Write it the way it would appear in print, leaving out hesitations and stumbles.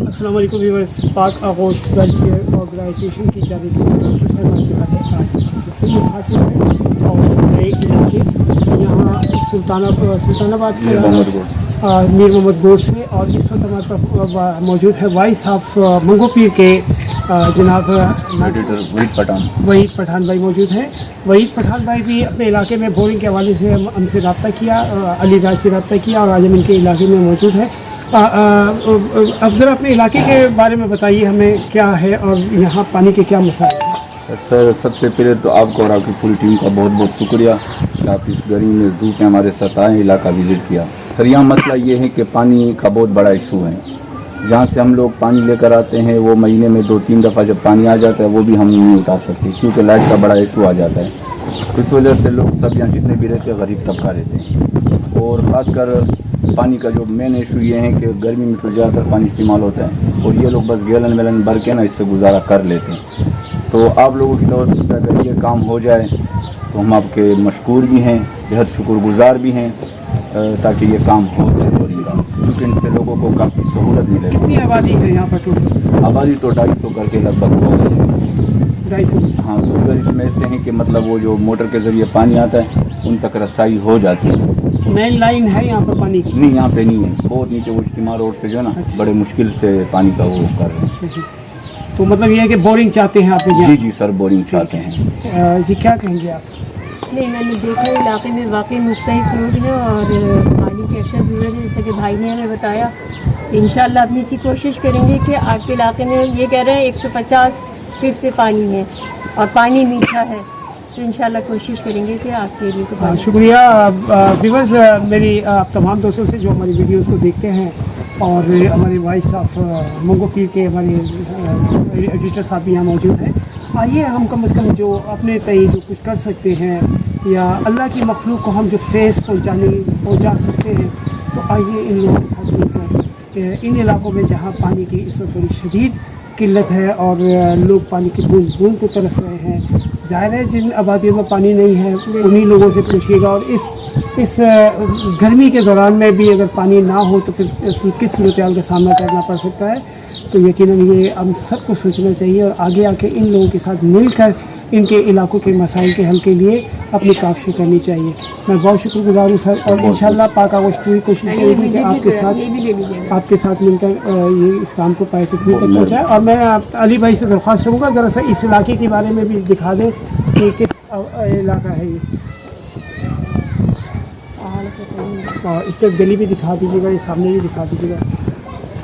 अस्सलाम वालेकुम व्यूअर्स, पाक आगोश वेलफेयर ऑर्गेनाइजेशन की जानिब से और नए इलाके यहाँ सुल्तानाबाद के मीर मोहम्मद गोड से। और इस वक्त हमारे पास मौजूद है वाइस ऑफ मंगो पीर के जनाब वहीद पठान भाई मौजूद हैं। वहीद पठान भाई भी अपने इलाके में बोरिंग के हवाले से हमसे रब्ता किया, अली राज से रब्ता किया और आज हम इनके इलाके में मौजूद है। अब ज़रा अपने इलाके के बारे में बताइए हमें, क्या है और यहाँ पानी के क्या मसाइल हैं। सर, सबसे पहले तो आपको और आपकी पूरी टीम का बहुत बहुत शुक्रिया कि आप इस गर्मी में धूप में हमारे साथ आए, इलाका विज़िट किया। सर, यहाँ मसला ये है कि पानी का बहुत बड़ा इशू है। जहाँ से हम लोग पानी लेकर आते हैं वो महीने में 2-3 दफ़ा जब पानी आ जाता है वो भी हम नहीं उठा सकते, क्योंकि लाइट का बड़ा इशू आ जाता है। इस वजह से लोग सब यहाँ जितने भी रहते हैं गरीब तबका रहते हैं। और ख़ासकर पानी का जो मेन इशू ये है कि गर्मी में तो ज़्यादातर पानी इस्तेमाल होता है और ये लोग बस गैलन वैलन भर के ना इससे गुजारा कर लेते हैं। तो आप लोगों की तरफ से अगर ये काम हो जाए तो हम आपके मशकूर भी हैं, बेहद शुक्रगुजार भी हैं, ताकि ये काम हो जाए क्योंकि इनसे लोगों को काफ़ी सहूलत मिले। कितनी आबादी है यहाँ पर टोटल? आबादी तो 250 करके लगभग हो गई। 250? हाँ, तो अगर इसमें ऐसे हैं कि मतलब वो जो मोटर के ज़रिए पानी आता है उन तक रसाई हो जाती है। मेन लाइन है यहाँ पर पानी की? नहीं, यहाँ पे नहीं है, बहुत नीचे वो इस्तेमाल रोड से जो है ना बड़े मुश्किल से पानी का वो कर रहे हैं। तो मतलब ये है कि बोरिंग चाहते हैं आप? जी जी सर, बोरिंग चाहते हैं। जी, क्या कहेंगे आप? नहीं, मैंने देखा इलाके में वाकई मुस्तहिक लोग हैं और पानी की अशद ज़रूरत है, जैसे कि भाई ने हमें बताया। इंशाअल्लाह अपनी सी कोशिश करेंगे कि आपके इलाके में ये कह रहे हैं 150 फीट पे पानी है और पानी मीठा है, तो इंशाअल्लाह कोशिश करेंगे कि आपके एरिया को पानी। शुक्रिया व्यूअर्स, मेरी तमाम दोस्तों से जो हमारी वीडियोस को देखते हैं और हमारे वाइस ऑफ मंगो पीर के हमारे एडिटर साहब भी यहाँ मौजूद हैं। आइए हम कम से कम जो अपने तय जो कुछ कर सकते हैं या अल्लाह की मखलूक को हम जो फेस पहुँचा सकते हैं, तो आइए इन लोगों के साथ मिलकर इन इलाकों में जहाँ पानी की इस वक्त बड़ी शदीद किल्लत है और लोग पानी की बूंद बूंद को तरस रहे हैं। ज़ाहिर है जिन आबादियों में पानी नहीं है उन्हीं लोगों से पूछिएगा। और इस गर्मी के दौरान में भी अगर पानी ना हो तो फिर किस सूरत-ए-हाल का सामना करना पड़ सकता है। तो यकीनन ये हम सबको सोचना चाहिए और आगे आके इन लोगों के साथ मिलकर इनके इलाकों के मसाइल के हल के लिए अपनी काफ़ी करनी चाहिए। मैं बहुत शुक्रगुजार हूँ सर, और इंशाअल्लाह पाक आगोश पूरी कोशिश करेगी कि आपके साथ मिलकर ये इस काम को पाए तक पहुँचाए। और मैं अली भाई से दरख्वास्त करूँगा ज़रा सा इस इलाके के बारे में भी दिखा दें कि किस इलाका है ये, और इस तरफ गली भी दिखा दीजिएगा, ये सामने भी दिखा दीजिएगा।